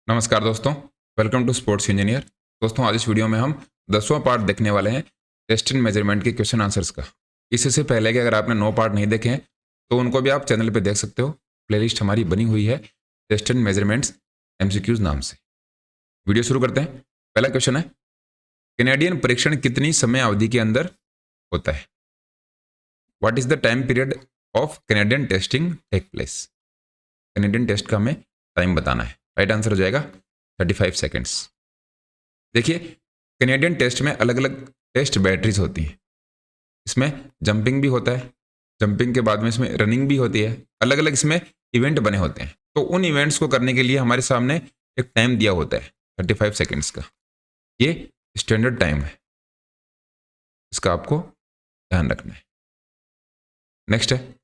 नमस्कार दोस्तों, welcome to sports engineer. दोस्तों, आज इस वीडियो में हम 10वां पार्ट देखने वाले हैं टेस्ट एंड मेजरमेंट के क्वेश्चन आंसर्स का। इससे पहले कि अगर आपने 9 पार्ट नहीं देखे हैं तो उनको भी आप चैनल पे देख सकते हो। प्लेलिस्ट हमारी बनी हुई है टेस्ट एंड मेजरमेंट्स एमसीक्यूज नाम से। वीडियो शुरू करते हैं। पहला क्वेश्चन है, कैनेडियन परीक्षण कितनी समय अवधि के अंदर होता है? What is the time period of Canadian testing take place? Canadian test का हमें टाइम बताना है। राइट आंसर हो जाएगा 35 सेकेंड्स। देखिए, कैनेडियन टेस्ट में अलग अलग टेस्ट बैटरीज होती हैं। इसमें जंपिंग भी होता है, जंपिंग के बाद में इसमें रनिंग भी होती है। अलग अलग इसमें इवेंट बने होते हैं। तो उन इवेंट्स को करने के लिए हमारे सामने एक टाइम दिया होता है 35 सेकेंड्स का। ये स्टैंडर्ड टाइम है, इसका आपको ध्यान रखना है। नेक्स्ट है,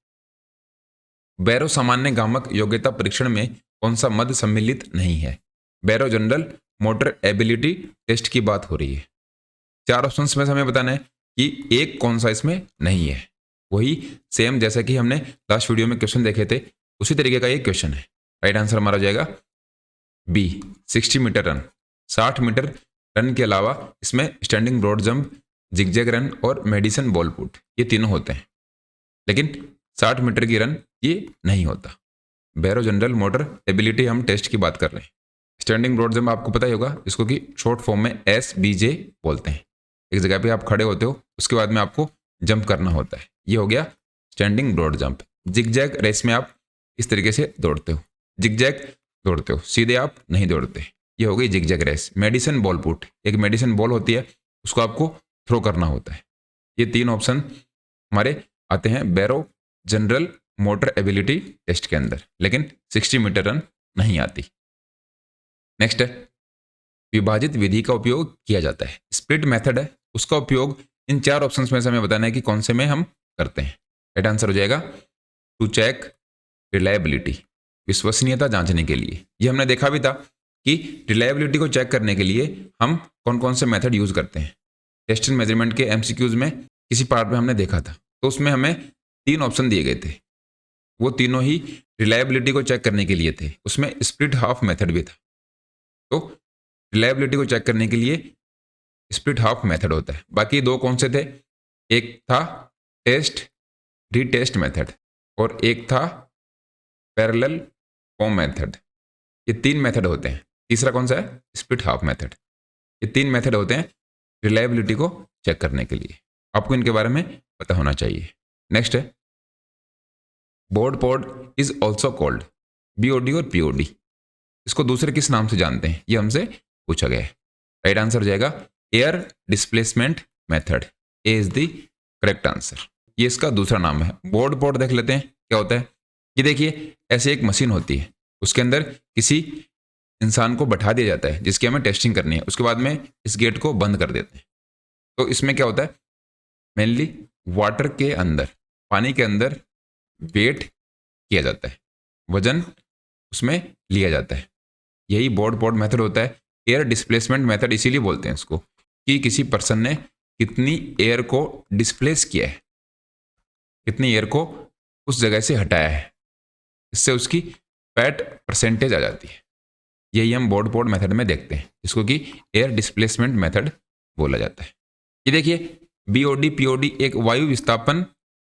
बैरो सामान्य गामक योग्यता परीक्षण में कौन सा मद सम्मिलित नहीं है? बैरो जनरल मोटर एबिलिटी टेस्ट की बात हो रही है। 4 ऑप्शंस में से हमें बताना है कि एक कौन सा इसमें नहीं है। वही सेम जैसा कि हमने लास्ट वीडियो में क्वेश्चन देखे थे, उसी तरीके का ये क्वेश्चन है। राइट आंसर हमारा हो जाएगा B, 60 metre run. 60 metre run के अलावा इसमें standing broad jump, zigzag run और मेडिसन बॉल पुट, ये तीनों होते हैं। लेकिन 60 मीटर की रन ये नहीं होता। बैरो जनरल मोटर एबिलिटी हम टेस्ट की बात कर रहे हैं। स्टैंडिंग ब्रॉड जंप आपको पता ही होगा, इसको कि शॉर्ट फॉर्म में SBJ बोलते हैं। एक जगह पे आप खड़े होते हो, उसके बाद में आपको जंप करना होता है। ये हो गया standing broad jump. Zigzag race में आप इस तरीके से दौड़ते हो, जिगजैग दौड़ते हो, सीधे आप नहीं दौड़ते। ये हो गई zigzag race. Medicine ball put, एक मेडिसन बॉल होती है, उसको आपको थ्रो करना होता है। ये 3 ऑप्शन हमारे आते हैं बैरो जनरल मोटर एबिलिटी टेस्ट के अंदर, लेकिन 60 मीटर रन नहीं आती। नेक्स्ट है, विभाजित विधि का उपयोग किया जाता है। स्प्लिट मेथड है, उसका उपयोग इन 4 ऑप्शंस में से हमें बताना है कि कौन से में हम करते हैं। राइट आंसर हो जाएगा टू चेक रिलायबिलिटी, विश्वसनीयता जांचने के लिए। ये हमने देखा भी था कि रिलायबिलिटी को चेक करने के लिए हम कौन कौन से मेथड यूज करते हैं। टेस्ट एंड मेजरमेंट के MCQs में किसी पार्ट में हमने देखा था, तो उसमें हमें 3 ऑप्शन दिए गए थे। वो तीनों ही रिलायबिलिटी को चेक करने के लिए थे। उसमें स्प्लिट हाफ मेथड भी था। तो रिलायबिलिटी को चेक करने के लिए स्प्लिट हाफ मेथड होता है। बाकी 2 कौन से थे? एक था टेस्ट रीटेस्ट मेथड और एक था पैरेलल फॉर्म मेथड। ये 3 मेथड होते हैं। तीसरा कौन सा है? Split half method. ये 3 मेथड होते हैं रिलायबिलिटी को चेक करने के लिए। आपको इनके बारे में पता होना चाहिए। नेक्स्ट है, board pod is also called, BOD और POD, इसको दूसरे किस नाम से जानते हैं? ये हमसे पूछा गया है। राइट आंसर हो जाएगा air displacement method. A is the correct answer. ये इसका दूसरा नाम है। बोर्ड पॉड देख लेते हैं क्या होता है। ये देखिए, ऐसे एक मशीन होती है, उसके अंदर किसी इंसान को बैठा दिया जाता है जिसकी हमें टेस्टिंग करनी है। उसके बाद में इस गेट को बंद कर देते हैं। तो इसमें क्या होता है, मेनली वाटर के अंदर, पानी के अंदर वेट किया जाता है, वजन उसमें लिया जाता है। यही बोर्ड पॉड मेथड होता है। एयर डिस्प्लेसमेंट मेथड इसीलिए बोलते हैं इसको कि किसी पर्सन ने कितनी एयर को डिस्प्लेस किया है, कितनी एयर को उस जगह से हटाया है, इससे उसकी फैट परसेंटेज आ जाती है। यही हम बोर्ड पॉड मेथड में देखते हैं, जिसको कि एयर डिस्प्लेसमेंट मेथड बोला जाता है। ये देखिए, BOD POD एक वायु विस्थापन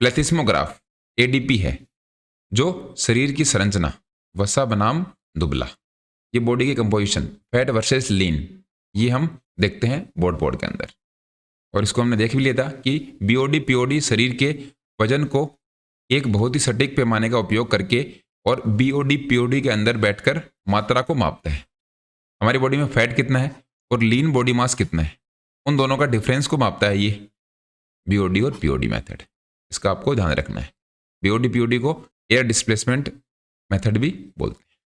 प्लेथिस्मोग्राफ ADP है, जो शरीर की संरचना वसा बनाम दुबला, ये बॉडी की कंपोजिशन फैट वर्सेस लीन, ये हम देखते हैं बोर्ड पॉड के अंदर। और इसको हमने देख भी लिया था कि BOD POD शरीर के वजन को एक बहुत ही सटीक पैमाने का उपयोग करके और BOD POD के अंदर बैठकर मात्रा को मापता है। हमारी बॉडी में फैट कितना है और लीन बॉडी मास कितना है, उन दोनों का डिफरेंस को मापता है ये BOD और POD मेथड। इसका आपको ध्यान रखना है। BOD POD को एयर डिस्प्लेसमेंट मेथड भी बोलते हैं।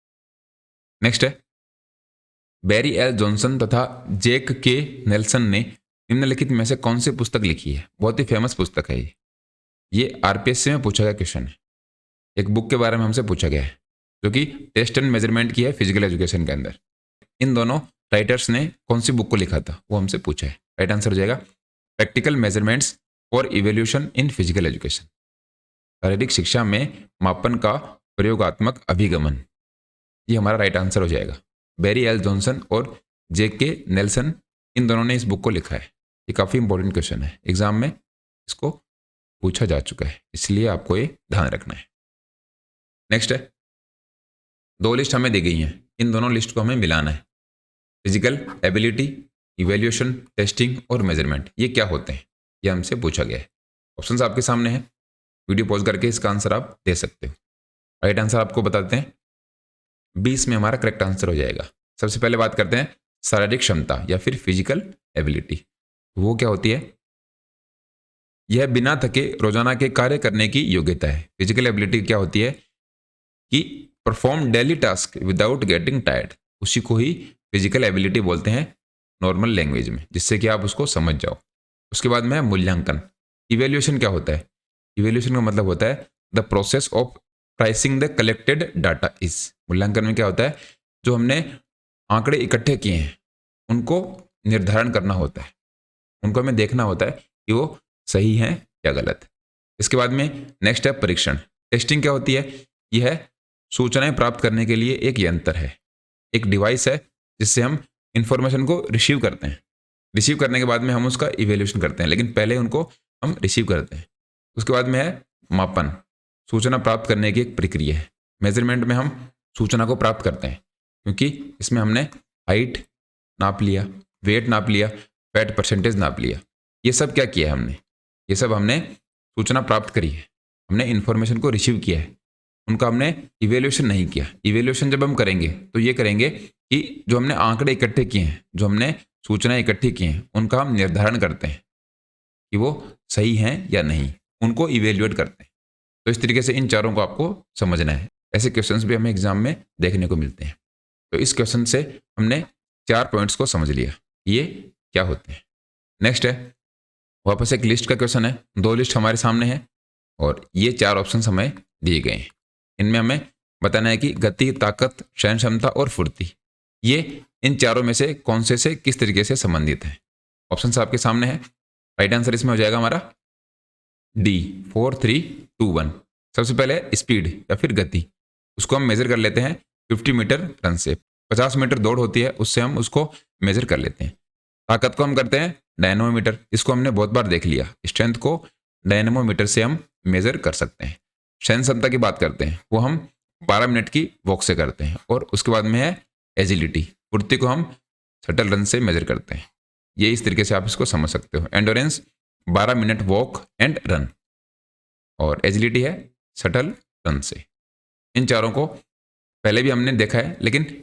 नेक्स्ट है, बैरी L जॉनसन तथा जैक K नेल्सन ने निम्नलिखित में से कौन सी पुस्तक लिखी है? बहुत ही फेमस पुस्तक है ये RPSC में पूछा गया क्वेश्चन है। एक बुक के बारे में हमसे पूछा गया है जो कि टेस्ट एंड मेजरमेंट की है फिजिकल एजुकेशन के अंदर। इन दोनों राइटर्स ने कौन सी बुक को लिखा था, वो हमसे पूछा है। राइट आंसर हो जाएगा practical measurements for evolution in physical education, शारीरिक शिक्षा में मापन का प्रयोगात्मक अभिगमन। ये हमारा राइट आंसर हो जाएगा। बैरी एल जॉनसन और जेके नेल्सन, इन दोनों ने इस बुक को लिखा है। ये काफ़ी इंपॉर्टेंट क्वेश्चन है, एग्जाम में इसको पूछा जा चुका है, इसलिए आपको ये ध्यान रखना है। नेक्स्ट है, दो लिस्ट हमें दी गई हैं, इन दोनों लिस्ट को हमें मिलाना है। फिजिकल एबिलिटी, इवेल्यूशन, टेस्टिंग और मेजरमेंट, ये क्या होते हैं, ये हमसे पूछा गया है। ऑप्शंस आपके सामने हैं, वीडियो पॉज करके इसका आंसर आप दे सकते हो। राइट आंसर आपको बताते हैं, 20 में हमारा करेक्ट आंसर हो जाएगा। सबसे पहले बात करते हैं शारीरिक क्षमता या फिर फिजिकल एबिलिटी। वो क्या होती है? यह बिना थके रोजाना के कार्य करने की योग्यता है। फिजिकल एबिलिटी क्या होती है कि perform daily task without getting tired, उसी को ही फिजिकल एबिलिटी बोलते हैं नॉर्मल लैंग्वेज में, जिससे कि आप उसको समझ जाओ। उसके बाद में मूल्यांकन। इवेल्यूएशन क्या होता है? इवेल्यूएशन का मतलब होता है the process of pricing the collected data is. मूल्यांकन में क्या होता है? जो हमने आंकड़े इकट्ठे किए हैं उनको निर्धारण करना होता है, उनको हमें देखना होता है कि वो सही है या गलत है। इसके बाद में नेक्स्ट है परीक्षण। टेस्टिंग क्या होती है? यह सूचनाएं प्राप्त करने के लिए एक यंत्र है, एक डिवाइस है जिससे हम इंफॉर्मेशन को रिसीव करते हैं। रिसीव करने के बाद में हम उसका इवेल्यूशन करते हैं, लेकिन पहले उनको हम रिसीव करते हैं। उसके बाद में है मापन। सूचना प्राप्त करने की एक प्रक्रिया है। मेजरमेंट में हम सूचना को प्राप्त करते हैं, क्योंकि इसमें हमने हाइट नाप लिया, वेट नाप लिया, फैट परसेंटेज नाप लिया। ये सब क्या किया है हमने? ये सब हमने सूचना प्राप्त करी है, हमने इंफॉर्मेशन को रिसीव किया है, उनका हमने इवेल्यूशन नहीं किया। इवेल्यूशन जब हम करेंगे तो ये करेंगे कि जो हमने आंकड़े इकट्ठे किए हैं, जो हमने सूचना इकट्ठी की हैं, उनका हम निर्धारण करते हैं कि वो सही हैं या नहीं, उनको इवेल्युएट करते हैं। तो इस तरीके से इन चारों को आपको समझना है। ऐसे क्वेश्चंस भी हमें एग्जाम में देखने को मिलते हैं। तो इस क्वेश्चन से हमने 4 पॉइंट्स को समझ लिया, ये क्या होते हैं। नेक्स्ट है वापस एक लिस्ट का क्वेश्चन है। 2 लिस्ट हमारे सामने है और ये 4 ऑप्शन हमें दिए गए हैं। इनमें हमें बताना है कि गति, ताकत, सहन क्षमता और फुर्ती, ये इन चारों में से कौन से किस तरीके से संबंधित हैं। ऑप्शन आपके सामने है। राइट आंसर इसमें हो जाएगा हमारा डी, 4 3 2 1। सबसे पहले स्पीड या फिर गति, उसको हम मेजर कर लेते हैं 50 मीटर रन से। 50 मीटर दौड़ होती है, उससे हम उसको मेजर कर लेते हैं। ताकत को हम करते हैं डायनोमीटर, इसको हमने बहुत बार देख लिया। स्ट्रेंथ को डायनमोमीटर से हम मेजर कर सकते हैं। सहन क्षमता की बात करते हैं, वो हम 12 मिनट की वॉक से करते हैं। और उसके बाद में है एजिलिटी, फुर्ती को हम शटल रन से मेजर करते हैं। ये इस तरीके से आप इसको समझ सकते हो। Endurance 12 minute walk and run, और एजिलिटी है शटल रन से। इन चारों को पहले भी हमने देखा है, लेकिन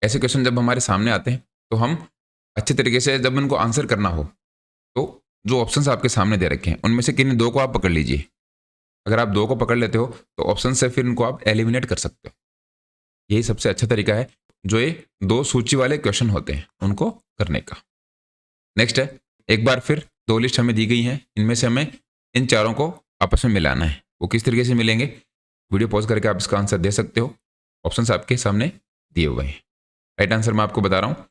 ऐसे क्वेश्चन जब हमारे सामने आते हैं तो हम अच्छे तरीके से जब उनको आंसर करना हो तो जो ऑप्शंस आपके सामने दे रखे हैं उनमें से किन्हीं 2 को आप पकड़ लीजिए। अगर आप 2 को पकड़ लेते हो तो ऑप्शन से फिर उनको आप एलिमिनेट कर सकते हो। यही सबसे अच्छा तरीका है, जो ये 2 सूची वाले क्वेश्चन होते हैं उनको करने का। नेक्स्ट है, एक बार फिर 2 लिस्ट हमें दी गई हैं, इनमें से हमें इन चारों को आपस में मिलाना है। वो किस तरीके से मिलेंगे, वीडियो पॉज करके आप इसका आंसर दे सकते हो। ऑप्शंस आपके सामने दिए हुए हैं। राइट आंसर मैं आपको बता रहा हूँ,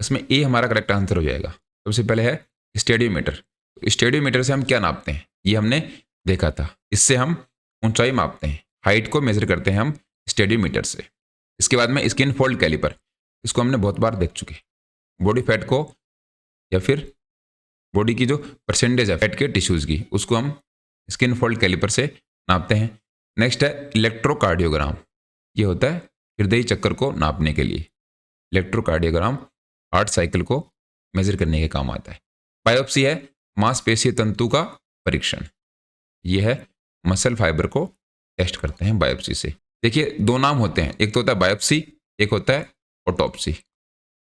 इसमें ए हमारा करेक्ट आंसर हो जाएगा। सबसे पहले है स्टेडियोमीटर। स्टेडियोमीटर से हम क्या नापते हैं, ये हमने देखा था। इससे हम ऊंचाई मापते हैं, हाइट को मेजर करते हैं हम स्टेडियोमीटर से। इसके बाद में स्किन फोल्ड कैलिपर, इसको हमने बहुत बार देख चुके। बॉडी फैट को या फिर बॉडी की जो परसेंटेज है फैट के टिश्यूज की, उसको हम स्किन फोल्ड कैलिपर से नापते हैं। नेक्स्ट है इलेक्ट्रोकार्डियोग्राम, ये होता है हृदय चक्कर को नापने के लिए। इलेक्ट्रोकार्डियोग्राम हार्ट साइकिल को मेजर करने के काम आता है। बायोप्सी है मांसपेशीय तंतु का परीक्षण, यह है मसल फाइबर को टेस्ट करते हैं बायोप्सी से। देखिए 2 नाम होते हैं, एक तो होता है बायोप्सी, एक होता है ऑटोप्सी।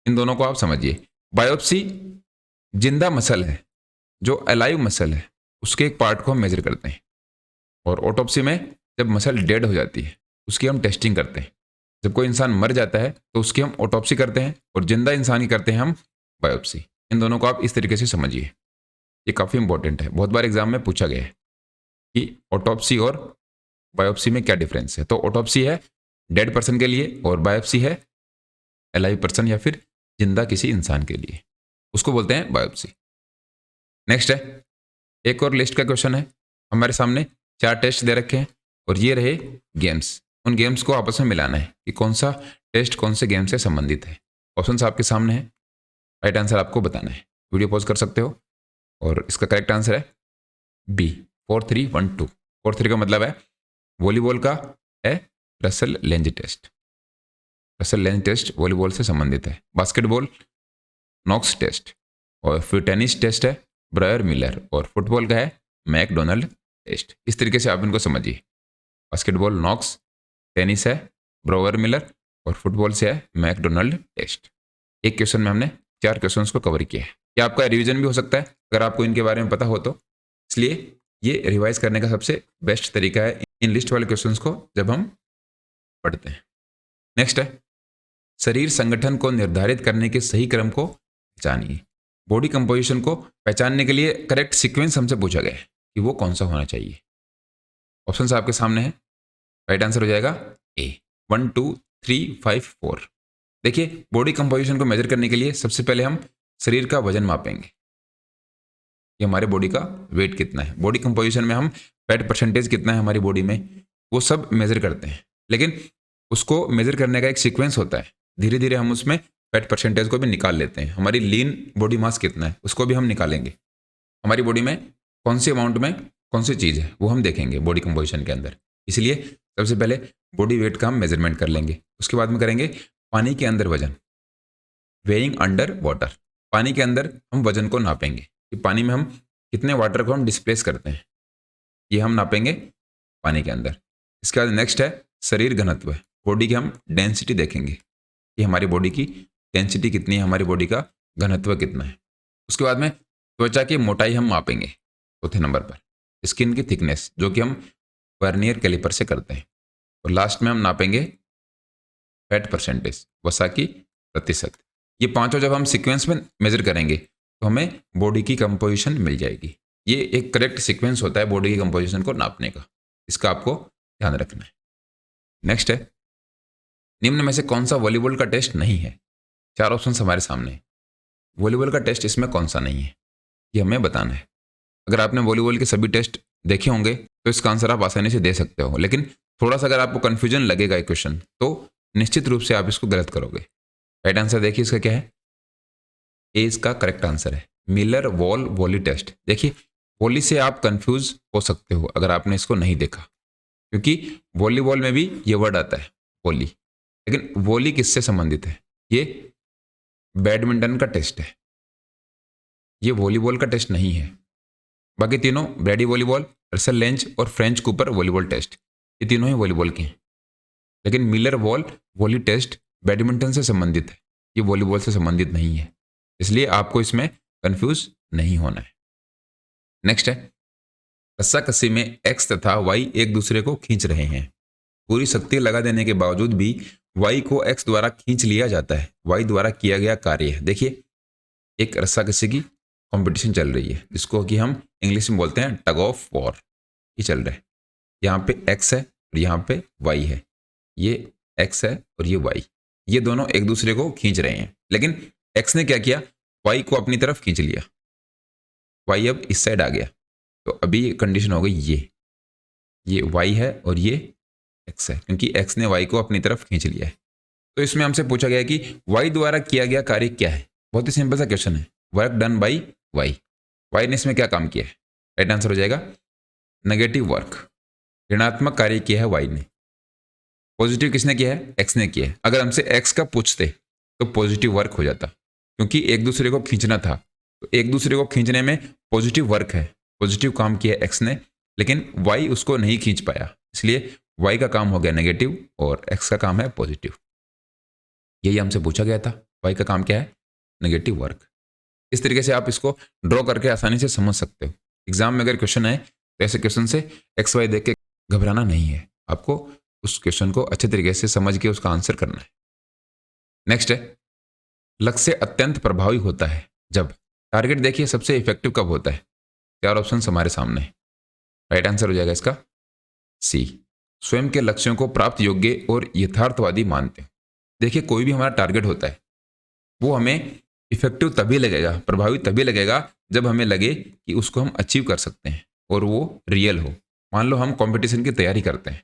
इन दोनों को आप समझिए। बायोप्सी जिंदा मसल है, जो अलाइव मसल है, उसके एक पार्ट को हम मेजर करते हैं। और ऑटोप्सी में जब मसल डेड हो जाती है उसकी हम टेस्टिंग करते हैं। जब कोई इंसान मर जाता है तो उसकी हम ऑटोप्सी करते हैं, और जिंदा इंसान की करते हैं हम बायोप्सी। इन दोनों को आप इस तरीके से समझिए, ये काफ़ी इंपॉर्टेंट है। बहुत बार एग्जाम में पूछा गया है कि ऑटोप्सी और बायोप्सी में क्या डिफरेंस है। तो ऑटोप्सी है डेड पर्सन के लिए और बायोप्सी है अलाइव पर्सन या फिर जिंदा किसी इंसान के लिए, उसको बोलते हैं बायोप्सी। नेक्स्ट है एक और लिस्ट का क्वेश्चन है हमारे सामने। 4 टेस्ट दे रखे हैं और ये रहे गेम्स। उन गेम्स को आपस में मिलाना है कि कौन सा टेस्ट कौन से गेम से संबंधित है? ऑप्शंस आपके सामने हैं, राइट आंसर आपको बताना है। वीडियो पॉज कर सकते हो और इसका करेक्ट आंसर है बी 4312। 43 का मतलब है वॉलीबॉल का है Russell Lange test. Russell Lange test volleyball से संबंधित है। बास्केटबॉल नॉक्स टेस्ट, और फिर टेनिस टेस्ट है ब्रायर मिलर, और फुटबॉल का है मैकडोनल्ड टेस्ट। इस तरीके से आप इनको समझिए। बास्केटबॉल नॉक्स, टेनिस है ब्रायर मिलर, और फुटबॉल से है मैकडोनल्ड टेस्ट। एक क्वेश्चन में हमने 4 क्वेश्चंस को कवर किया है। ये आपका रिवीजन भी हो सकता है अगर आपको इनके बारे में पता हो तो, इसलिए ये रिवाइज करने का सबसे बेस्ट तरीका है इन लिस्ट वाले क्वेश्चंस को जब हम पढ़ते हैं। नेक्स्ट है शरीर संगठन को निर्धारित करने के सही क्रम को पहचानिए। बॉडी कंपोजिशन को पहचानने के लिए करेक्ट सीक्वेंस हमसे पूछा गया है कि वो कौन सा होना चाहिए। ऑप्शंस आपके सामने हैं, राइट आंसर हो जाएगा ए 1 2 3 5 4। देखिए बॉडी कंपोजिशन को मेजर करने के लिए सबसे पहले हम शरीर का वजन मापेंगे, ये हमारे बॉडी का वेट कितना है। बॉडी कंपोजिशन में हम फैट परसेंटेज कितना है हमारी बॉडी में, वो सब मेजर करते हैं, लेकिन उसको मेजर करने का एक सीक्वेंस होता है। धीरे धीरे हम उसमें फैट परसेंटेज को भी निकाल लेते हैं। हमारी लीन बॉडी मास कितना है उसको भी हम निकालेंगे। हमारी बॉडी में कौन सी अमाउंट में कौन सी चीज़ है वो हम देखेंगे बॉडी कंपोजिशन के अंदर। इसलिए सबसे पहले बॉडी वेट का हम मेजरमेंट कर लेंगे। उसके बाद में करेंगे पानी के अंदर वजन, वेइंग अंडर वाटर। पानी के अंदर हम वजन को नापेंगे कि पानी में हम कितने वाटर को हम डिस्प्लेस करते हैं, ये हम नापेंगे पानी के अंदर। इसके बाद नेक्स्ट है शरीर घनत्व, बॉडी की हम डेंसिटी देखेंगे कि हमारी बॉडी की डेंसिटी कितनी है, हमारी बॉडी का घनत्व कितना है। उसके बाद में त्वचा की मोटाई हम मापेंगे चौथे नंबर पर, स्किन की थिकनेस जो कि हम वर्नियर कैलिपर से करते हैं। और लास्ट में हम नापेंगे फैट परसेंटेज, वसा की प्रतिशत। ये पांचों जब हम सीक्वेंस में मेजर करेंगे तो हमें बॉडी की कंपोजिशन मिल जाएगी। ये एक करेक्ट सीक्वेंस होता है बॉडी की कंपोजिशन को नापने का, इसका आपको ध्यान रखना है। नेक्स्ट है निम्न में से कौन सा वॉलीबॉल का टेस्ट नहीं है। 4 ऑप्शन हमारे सामने है। वॉलीबॉल का टेस्ट इसमें कौन सा नहीं है ये हमें बताना है। अगर आपने वॉलीबॉल के सभी टेस्ट देखे होंगे तो इसका आंसर आप आसानी से दे सकते हो, लेकिन थोड़ा सा अगर आपको कंफ्यूजन लगेगा एक क्वेश्चन तो निश्चित रूप से आप इसको गलत करोगे। राइट आंसर देखिए इसका क्या है, ए इसका करेक्ट आंसर है मिलर वॉल वॉली टेस्ट। देखिए वॉली से आप कंफ्यूज हो सकते हो अगर आपने इसको नहीं देखा, क्योंकि वॉलीबॉल में भी ये वर्ड आता है वॉली, लेकिन वॉली किससे संबंधित है, ये बैडमिंटन का टेस्ट है, ये वॉलीबॉल का टेस्ट नहीं है। बाकी तीनों ब्रैडी वॉलीबॉल, रसल लेंज और फ्रेंच कूपर वॉलीबॉल टेस्ट, ये तीनों ही वॉलीबॉल के हैं, लेकिन Miller wall volley test badminton से संबंधित है, ये वॉलीबॉल से संबंधित नहीं है। इसलिए आपको इसमें कंफ्यूज नहीं होना है। नेक्स्ट है रस्साकसी में एक्स तथा वाई एक दूसरे को खींच रहे हैं। पूरी शक्ति लगा देने के बावजूद भी वाई को एक्स द्वारा खींच लिया जाता है। वाई द्वारा किया गया कार्य है। देखिए एक रस्साकसी की कंपटीशन चल रही है जिसको कि हम इंग्लिश में बोलते हैं टग ऑफ वॉर, ये चल रहा है। यहाँ पे एक्स है और यहाँ पे वाई है, ये एक्स है और ये वाई, ये दोनों एक दूसरे को खींच रहे हैं, लेकिन एक्स ने क्या किया, वाई को अपनी तरफ खींच लिया। वाई अब इस साइड आ गया, तो अभी कंडीशन हो गई ये वाई है और ये एक्स है, क्योंकि एक्स ने वाई को अपनी तरफ खींच लिया है। तो इसमें हमसे पूछा गया कि वाई द्वारा किया गया कार्य क्या है। बहुत ही सिंपल सा क्वेश्चन है, work done by Y. Y ने इसमें क्या काम किया है, राइट आंसर हो जाएगा नेगेटिव वर्क, ऋणात्मक कार्य किया है वाई ने। पॉजिटिव किसने किया है, एक्स ने किया है। अगर हमसे एक्स का पूछते तो पॉजिटिव वर्क हो जाता, क्योंकि एक दूसरे को खींचना था, तो एक दूसरे को खींचने में पॉजिटिव वर्क है, पॉजिटिव काम किया एक्स ने, लेकिन वाई उसको नहीं खींच पाया, इसलिए वाई का काम हो गया नेगेटिव और एक्स का काम है पॉजिटिव। यही हमसे पूछा गया था, वाई का काम क्या है, नेगेटिव वर्क। इस तरीके से आप इसको ड्रॉ करके आसानी से समझ सकते हो। एग्जाम में अगर क्वेश्चन है तो ऐसे क्वेश्चन से एक्स वाई देख के घबराना नहीं है, आपको उस क्वेश्चन को अच्छे तरीके से समझ के उसका आंसर करना है। नेक्स्ट है लक्ष्य अत्यंत प्रभावी होता है जब, टारगेट देखिए सबसे इफेक्टिव कब होता है। 4 ऑप्शन हमारे सामने है, राइट आंसर हो जाएगा इसका सी, स्वयं के लक्ष्यों को प्राप्त योग्य और यथार्थवादी मानते हैं। देखिए कोई भी हमारा टारगेट होता है वो हमें इफेक्टिव तभी लगेगा, प्रभावी तभी लगेगा जब हमें लगे कि उसको हम अचीव कर सकते हैं और वो रियल हो। मान लो हम कंपटीशन की तैयारी करते हैं,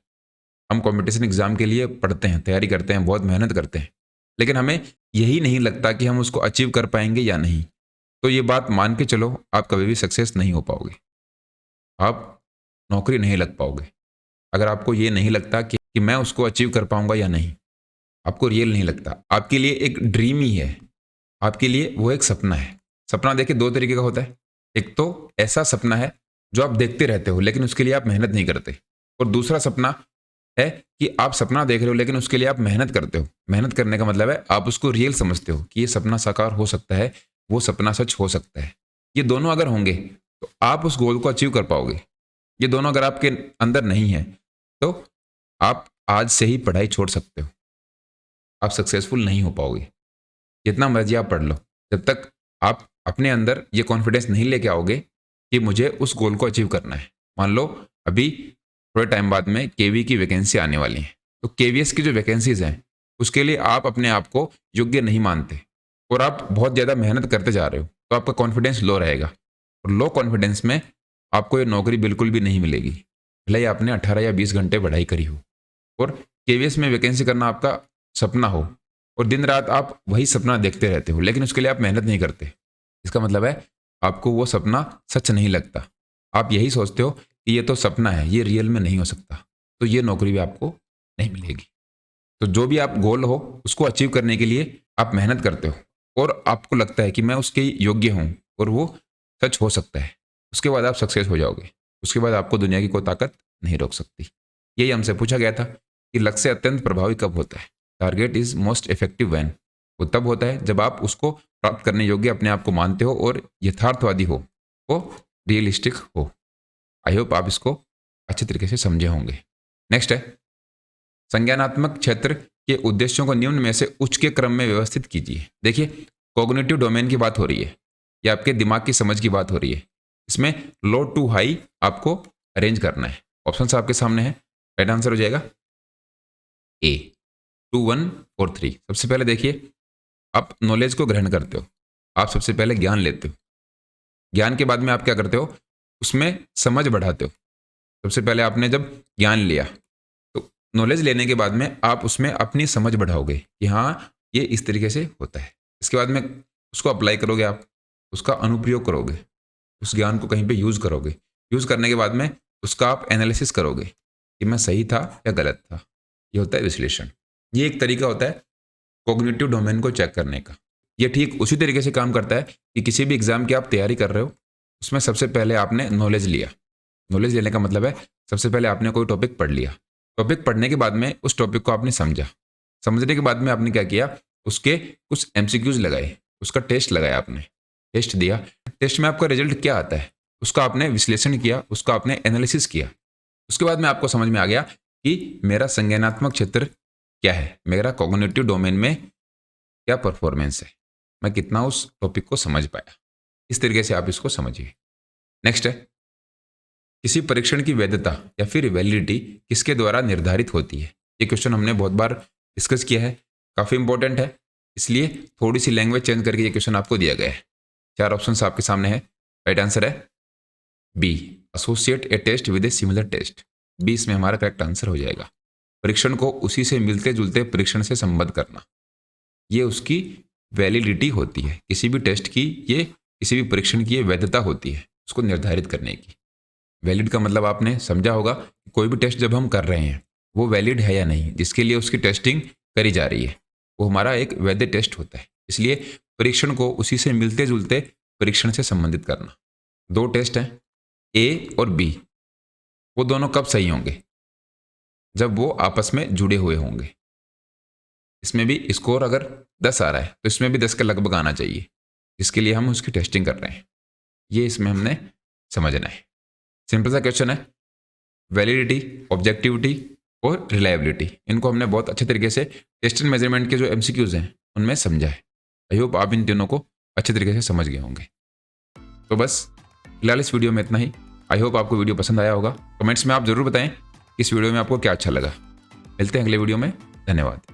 हम कंपटीशन एग्जाम के लिए पढ़ते हैं, तैयारी करते हैं, बहुत मेहनत करते हैं, लेकिन हमें यही नहीं लगता कि हम उसको अचीव कर पाएंगे या नहीं, तो ये बात मान के चलो आप कभी भी सक्सेस नहीं हो पाओगे, आप नौकरी नहीं लग पाओगे। अगर आपको ये नहीं लगता कि मैं उसको अचीव कर पाऊंगा या नहीं, आपको रियल नहीं लगता, आपके लिए एक ड्रीम ही है, आपके लिए वो एक सपना है। सपना देखिए दो तरीके का होता है। एक तो ऐसा सपना है जो आप देखते रहते हो लेकिन उसके लिए आप मेहनत नहीं करते, और दूसरा सपना है कि आप सपना देख रहे हो लेकिन उसके लिए आप मेहनत करते हो। मेहनत करने का मतलब है आप उसको रियल समझते हो कि ये सपना साकार हो सकता है, वो सपना सच हो सकता है। ये दोनों अगर होंगे तो आप उस गोल को अचीव कर पाओगे। ये दोनों अगर आपके अंदर नहीं है तो आप आज से ही पढ़ाई छोड़ सकते हो, आप सक्सेसफुल नहीं हो पाओगे। जितना मर्जी आप पढ़ लो, जब तक आप अपने अंदर ये कॉन्फिडेंस नहीं लेके आओगे कि मुझे उस गोल को अचीव करना है। मान लो अभी थोड़े टाइम बाद में केवी की वैकेंसी आने वाली है, तो केवीएस की जो वैकेंसीज हैं उसके लिए आप अपने आप को योग्य नहीं मानते और आप बहुत ज़्यादा मेहनत करते जा रहे हो, तो आपका कॉन्फिडेंस लो रहेगा, और लो कॉन्फिडेंस में आपको ये नौकरी बिल्कुल भी नहीं मिलेगी, भले ही आपने 18 या 20 घंटे पढ़ाई करी हो और केवीएस में वैकेंसी करना आपका सपना हो, और दिन रात आप वही सपना देखते रहते हो लेकिन उसके लिए आप मेहनत नहीं करते। इसका मतलब है आपको वो सपना सच नहीं लगता। आप यही सोचते हो कि ये तो सपना है, ये रियल में नहीं हो सकता, तो ये नौकरी भी आपको नहीं मिलेगी। तो जो भी आप गोल हो उसको अचीव करने के लिए आप मेहनत करते हो और आपको लगता है कि मैं उसके योग्य हूँ और वो सच हो सकता है, उसके बाद आप सक्सेस हो जाओगे। उसके बाद आपको दुनिया की कोई ताकत नहीं रोक सकती। यही हमसे पूछा गया था कि लक्ष्य अत्यंत प्रभावी कब होता है। Target is most effective when, वो तब होता है जब आप उसको प्राप्त करने योग्य अपने आप को मानते हो और यथार्थवादी हो, वो रियलिस्टिक हो। आई होप आप इसको अच्छे तरीके से समझे होंगे। नेक्स्ट है, संज्ञानात्मक क्षेत्र के उद्देश्यों को निम्न में से उच्च के क्रम में व्यवस्थित कीजिए। देखिए कॉग्निटिव डोमेन की बात हो रही है, या आपके दिमाग की समझ की बात हो रही है। इसमें लो टू हाई आपको अरेंज करना है। ऑप्शन आपके सामने है, राइट आंसर हो जाएगा ए 2 1 4 3। सबसे पहले देखिए आप नॉलेज को ग्रहण करते हो, आप सबसे पहले ज्ञान लेते हो, ज्ञान के बाद में आप क्या करते हो, उसमें समझ बढ़ाते हो। सबसे पहले आपने जब ज्ञान लिया तो नॉलेज लेने के बाद में आप उसमें अपनी समझ बढ़ाओगे कि हाँ ये इस तरीके से होता है। इसके बाद में उसको अप्लाई करोगे, आप उसका अनुप्रयोग करोगे, उस ज्ञान को कहीं पे यूज़ करोगे। यूज़ करने के बाद में उसका आप एनालिसिस करोगे कि मैं सही था या गलत था। ये होता है विश्लेषण। ये एक तरीका होता है कॉग्निटिव डोमेन को चेक करने का। ये ठीक उसी तरीके से काम करता है कि किसी भी एग्जाम की आप तैयारी कर रहे हो, उसमें सबसे पहले आपने नॉलेज लिया। नॉलेज लेने का मतलब है सबसे पहले आपने कोई टॉपिक पढ़ लिया। टॉपिक पढ़ने के बाद में उस टॉपिक को आपने समझा। समझने के बाद में आपने क्या किया, उसके कुछ एमसीक्यूज लगाए, उसका टेस्ट लगाया, आपने टेस्ट दिया। टेस्ट में आपका रिजल्ट क्या आता है उसका आपने विश्लेषण किया, उसका आपने एनालिसिस किया। उसके बाद में आपको समझ में आ गया कि मेरा संज्ञानात्मक क्षेत्र क्या है, मेरा कॉग्निटिव डोमेन में क्या परफॉर्मेंस है, मैं कितना उस टॉपिक को समझ पाया। इस तरीके से आप इसको समझिए। नेक्स्ट है, किसी परीक्षण की वैधता या फिर वैलिडिटी किसके द्वारा निर्धारित होती है। ये क्वेश्चन हमने बहुत बार डिस्कस किया है, काफ़ी इंपॉर्टेंट है, इसलिए थोड़ी सी लैंग्वेज चेंज करके ये क्वेश्चन आपको दिया गया है। 4 ऑप्शन आपके सामने है, राइट आंसर है B, associate a test with a similar test. B इसमें हमारा करेक्ट आंसर हो जाएगा। परीक्षण को उसी से मिलते जुलते परीक्षण से संबद्ध करना, ये उसकी वैलिडिटी होती है। किसी भी टेस्ट की, ये किसी भी परीक्षण की ये वैधता होती है उसको निर्धारित करने की। वैलिड का मतलब आपने समझा होगा, कोई भी टेस्ट जब हम कर रहे हैं वो वैलिड है या नहीं, जिसके लिए उसकी टेस्टिंग करी जा रही है, वो हमारा एक वैध टेस्ट होता है। इसलिए परीक्षण को उसी से मिलते जुलते परीक्षण से संबंधित करना। 2 टेस्ट हैं, ए और बी, वो दोनों कब सही होंगे, जब वो आपस में जुड़े हुए होंगे। इसमें भी स्कोर अगर 10 आ रहा है तो इसमें भी 10 के लगभग आना चाहिए, जिसके लिए हम उसकी टेस्टिंग कर रहे हैं। ये इसमें हमने समझना है। सिंपल सा क्वेश्चन है। वैलिडिटी, ऑब्जेक्टिविटी और रिलायबिलिटी, इनको हमने बहुत अच्छे तरीके से टेस्ट एंड मेजरमेंट के जो एमसीक्यूज हैं उनमें समझा है। आई होप आप इन तीनों को अच्छे तरीके से समझ गए होंगे। तो बस फिलहाल इस वीडियो में इतना ही। आई होप आपको वीडियो पसंद आया होगा। कमेंट्स में आप जरूर बताएं इस वीडियो में आपको क्या अच्छा लगा। मिलते हैं अगले वीडियो में। धन्यवाद।